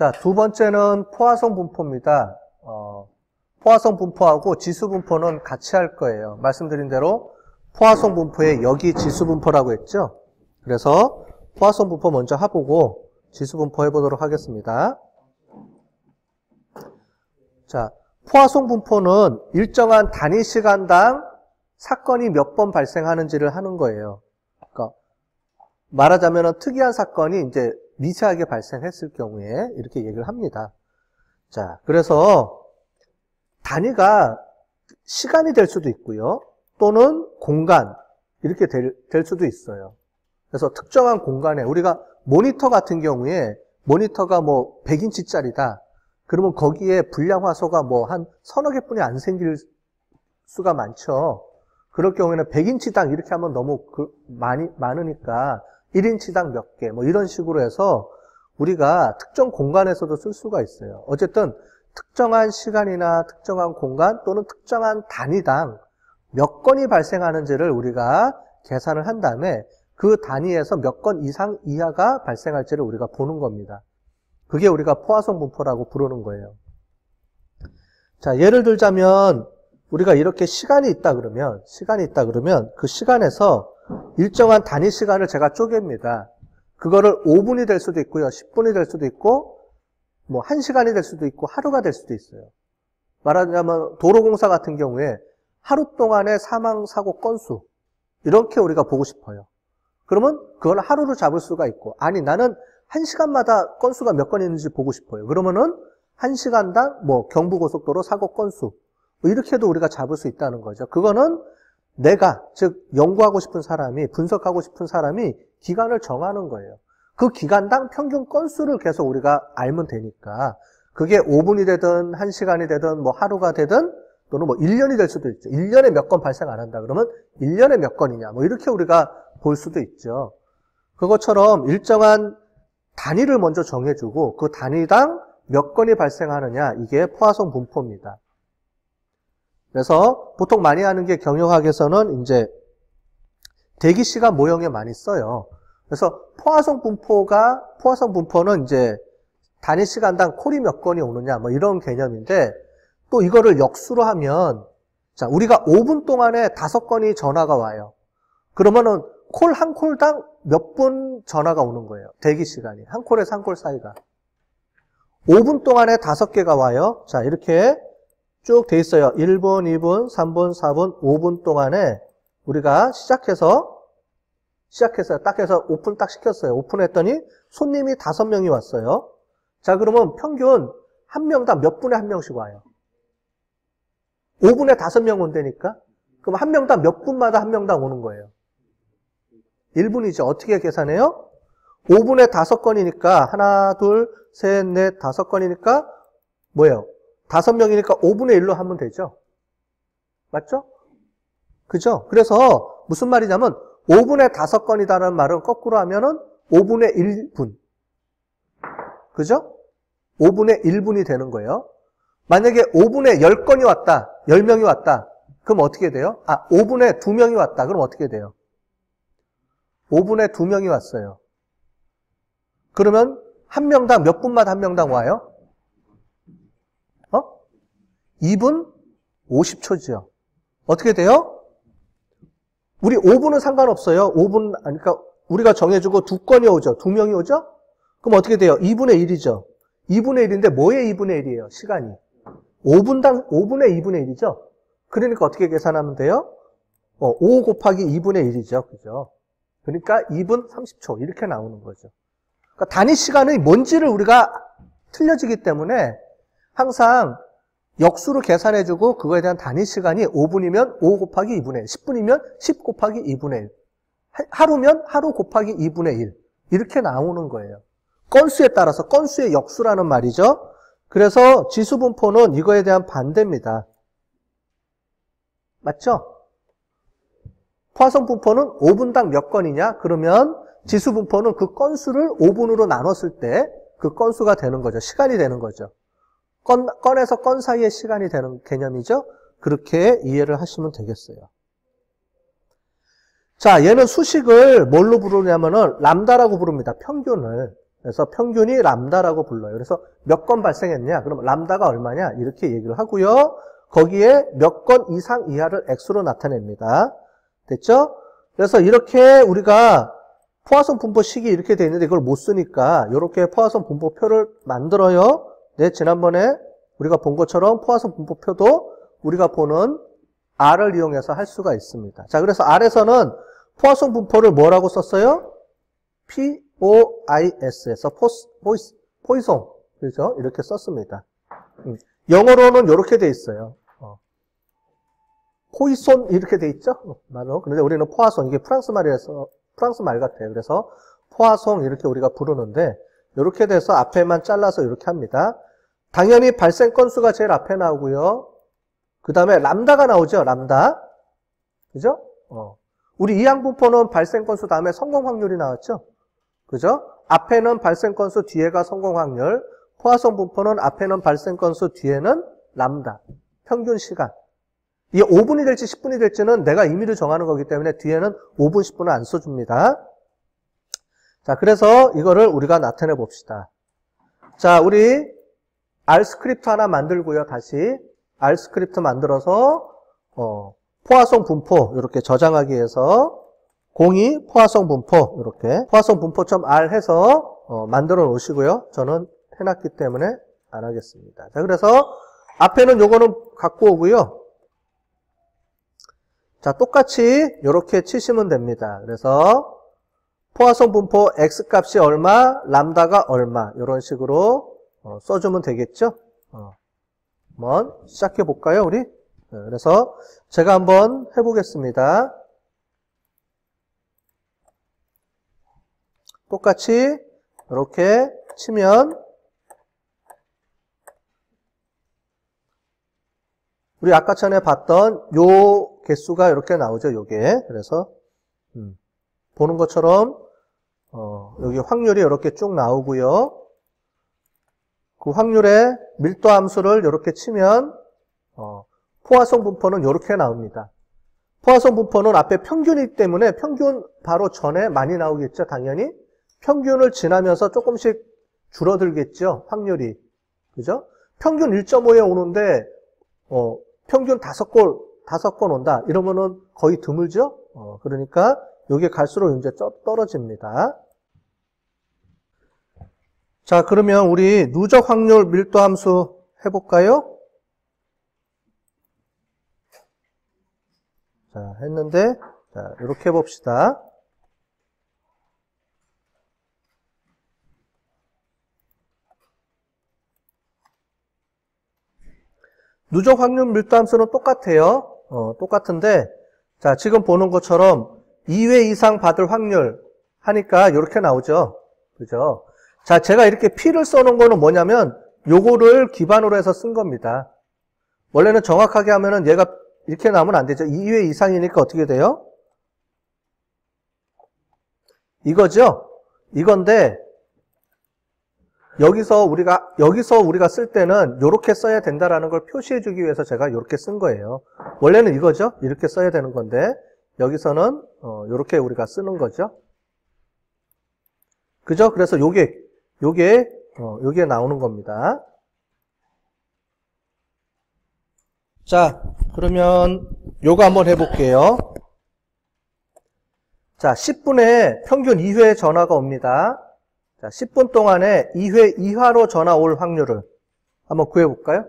자, 두 번째는 포화성 분포입니다. 포화성 분포하고 지수 분포는 같이 할 거예요. 말씀드린 대로 포화성 분포에 여기 지수 분포라고 했죠. 그래서 포화성 분포 먼저 해보고 지수 분포 해보도록 하겠습니다. 자, 포화성 분포는 일정한 단위 시간당 사건이 몇 번 발생하는지를 하는 거예요. 그러니까 말하자면 특이한 사건이 이제 미세하게 발생했을 경우에 이렇게 얘기를 합니다. 자, 그래서 단위가 시간이 될 수도 있고요. 또는 공간, 이렇게 될 수도 있어요. 그래서 특정한 공간에 우리가 모니터 같은 경우에 모니터가 뭐 100인치짜리다. 그러면 거기에 불량 화소가 뭐 한 서너 개뿐이 안 생길 수가 많죠. 그럴 경우에는 100인치당 이렇게 하면 너무 많으니까 1인치당 몇 개, 뭐 이런 식으로 해서 우리가 특정 공간에서도 쓸 수가 있어요. 어쨌든 특정한 시간이나 특정한 공간 또는 특정한 단위당 몇 건이 발생하는지를 우리가 계산을 한 다음에 그 단위에서 몇 건 이상 이하가 발생할지를 우리가 보는 겁니다. 그게 우리가 포화성 분포라고 부르는 거예요. 자, 예를 들자면 우리가 이렇게 시간이 있다 그러면 그 시간에서 일정한 단위 시간을 제가 쪼갭니다. 그거를 5분이 될 수도 있고요. 10분이 될 수도 있고 뭐 1시간이 될 수도 있고 하루가 될 수도 있어요. 말하자면 도로공사 같은 경우에 하루 동안의 사망사고 건수 이렇게 우리가 보고 싶어요. 그러면 그걸 하루로 잡을 수가 있고 아니 나는 1시간마다 건수가 몇 건 있는지 보고 싶어요. 그러면은 1시간당 뭐 경부고속도로 사고 건수 뭐 이렇게도 우리가 잡을 수 있다는 거죠. 그거는 내가 즉 연구하고 싶은 사람이 분석하고 싶은 사람이 기간을 정하는 거예요. 그 기간당 평균 건수를 계속 우리가 알면 되니까 그게 5분이 되든 1시간이 되든 뭐 하루가 되든 또는 뭐 1년이 될 수도 있죠. 1년에 몇 건 발생 안 한다 그러면 1년에 몇 건이냐 뭐 이렇게 우리가 볼 수도 있죠. 그것처럼 일정한 단위를 먼저 정해주고 그 단위당 몇 건이 발생하느냐 이게 포화성 분포입니다. 그래서 보통 많이 하는 게 경영학에서는 이제 대기시간 모형에 많이 써요. 그래서 포화성 분포는 이제 단위 시간당 콜이 몇 건이 오느냐 뭐 이런 개념인데 또 이거를 역수로 하면 자, 우리가 5분 동안에 5건이 전화가 와요. 그러면은 콜 한 콜당 몇 분 전화가 오는 거예요. 대기 시간이. 한 콜에서 한 콜 사이가. 5분 동안에 5개가 와요. 자, 이렇게 쭉 돼 있어요. 1분, 2분, 3분, 4분, 5분 동안에 우리가 시작해서 딱 해서 오픈 딱 시켰어요. 오픈했더니 손님이 5명이 왔어요. 자, 그러면 평균 한 명당 몇 분에 한 명씩 와요? 5분에 5명 온다니까? 그럼 한 명당 몇 분마다 한 명당 오는 거예요? 1분이죠. 어떻게 계산해요? 5분에 5건이니까 하나, 둘, 셋, 넷, 5건이니까 뭐예요? 5명이니까 5분의 1로 하면 되죠. 맞죠? 그죠? 그래서 무슨 말이냐면 5분에 5건이다라는 말은 거꾸로 하면은 5분의 1분. 그죠? 5분의 1분이 되는 거예요. 만약에 5분에 10건이 왔다. 10명이 왔다. 그럼 어떻게 돼요? 5분에 2명이 왔다. 그럼 어떻게 돼요? 5분에 2명이 왔어요. 그러면 한 명당 몇 분마다 한 명당 와요? 2분 50초죠. 어떻게 돼요? 우리 5분은 상관없어요. 5분, 그러니까 우리가 정해주고 2건이 오죠. 2명이 오죠? 그럼 어떻게 돼요? 2분의 1이죠. 2분의 1인데 뭐의 2분의 1이에요? 시간이. 5분의 2분의 1이죠? 그러니까 어떻게 계산하면 돼요? 5 곱하기 2분의 1이죠. 그죠? 그러니까 2분 30초. 이렇게 나오는 거죠. 그러니까 단위 시간의 뭔지를 우리가 틀려지기 때문에 항상 역수로 계산해주고 그거에 대한 단위 시간이 5분이면 5 곱하기 2분의 1, 10분이면 10 곱하기 2분의 1, 하루면 하루 곱하기 2분의 1 이렇게 나오는 거예요. 건수에 따라서 건수의 역수라는 말이죠. 그래서 지수분포는 이거에 대한 반대입니다. 맞죠? 포화성 분포는 5분당 몇 건이냐? 그러면 지수분포는 그 건수를 5분으로 나눴을 때 그 건수가 되는 거죠. 시간이 되는 거죠. 건에서 건 사이의 시간이 되는 개념이죠. 그렇게 이해를 하시면 되겠어요. 자, 얘는 수식을 뭘로 부르냐면은 람다라고 부릅니다. 평균을. 그래서 평균이 람다라고 불러요. 그래서 몇 건 발생했냐? 그럼 람다가 얼마냐? 이렇게 얘기를 하고요. 거기에 몇 건 이상 이하를 x로 나타냅니다. 됐죠? 그래서 이렇게 우리가 포화송 분포식이 이렇게 돼 있는데 이걸 못 쓰니까 이렇게 포화송 분포표를 만들어요. 네, 지난번에 우리가 본 것처럼 포화송 분포표도 우리가 보는 R을 이용해서 할 수가 있습니다. 자, 그래서 R에서는 포화송 분포를 뭐라고 썼어요? POIS에서 포이송. 그죠? 이렇게 썼습니다. 영어로는 이렇게 돼 있어요. 포이손 이렇게 돼 있죠? 말로. 그런데 우리는 포화송, 이게 프랑스 말이라서 프랑스 말 같아요. 그래서 포화송 이렇게 우리가 부르는데 이렇게 돼서 앞에만 잘라서 이렇게 합니다. 당연히 발생 건수가 제일 앞에 나오고요. 그 다음에 람다가 나오죠. 람다. 그죠? 우리 이항분포는 발생 건수 다음에 성공 확률이 나왔죠. 그죠? 앞에는 발생 건수, 뒤에가 성공 확률. 포화송 분포는 앞에는 발생 건수, 뒤에는 람다. 평균 시간. 이게 5분이 될지 10분이 될지는 내가 임의로 정하는 거기 때문에 뒤에는 5분, 10분은 안 써줍니다. 자, 그래서 이거를 우리가 나타내 봅시다. 자, 우리 R 스크립트 하나 만들고요. 다시 R 스크립트 만들어서 포화송 분포 이렇게 저장하기 위해서 02 포화송 분포 이렇게 포화송 분포.R 해서 만들어 놓으시고요. 저는 해놨기 때문에 안 하겠습니다. 자, 그래서 앞에는 요거는 갖고 오고요. 자, 똑같이 이렇게 치시면 됩니다. 그래서 포화송 분포 x 값이 얼마, 람다가 얼마 이런 식으로 써주면 되겠죠. 한번 시작해 볼까요, 우리? 그래서 제가 한번 해보겠습니다. 똑같이 이렇게 치면 우리 아까 전에 봤던 요 개수가 이렇게 나오죠, 요게. 그래서 보는 것처럼 여기 확률이 이렇게 쭉 나오고요. 그 확률의 밀도 함수를 이렇게 치면 포화송 분포는 이렇게 나옵니다. 포화송 분포는 앞에 평균이기 때문에 평균 바로 전에 많이 나오겠죠, 당연히. 평균을 지나면서 조금씩 줄어들겠죠, 확률이. 그죠? 평균 1.5에 오는데 평균 5건 온다. 이러면은 거의 드물죠? 그러니까 여기에 갈수록 이제 떨어집니다. 자, 그러면 우리 누적 확률 밀도 함수 해볼까요? 자, 했는데, 자, 이렇게 해봅시다. 누적 확률 밀도 함수는 똑같아요. 똑같은데, 자, 지금 보는 것처럼 2회 이상 받을 확률 하니까 이렇게 나오죠. 그죠? 자, 제가 이렇게 P를 써놓은 거는 뭐냐면, 요거를 기반으로 해서 쓴 겁니다. 원래는 정확하게 하면은 얘가 이렇게 나오면 안 되죠. 2회 이상이니까 어떻게 돼요? 이거죠? 이건데, 여기서 우리가 쓸 때는 이렇게 써야 된다라는 걸 표시해 주기 위해서 제가 이렇게 쓴 거예요. 원래는 이거죠? 이렇게 써야 되는 건데, 여기서는, 이렇게 우리가 쓰는 거죠. 그죠? 그래서 요게 나오는 겁니다. 자, 그러면 요거 한번 해볼게요. 자, 10분에 평균 2회 전화가 옵니다. 자, 10분 동안에 2회 이하로 전화 올 확률을 한번 구해볼까요?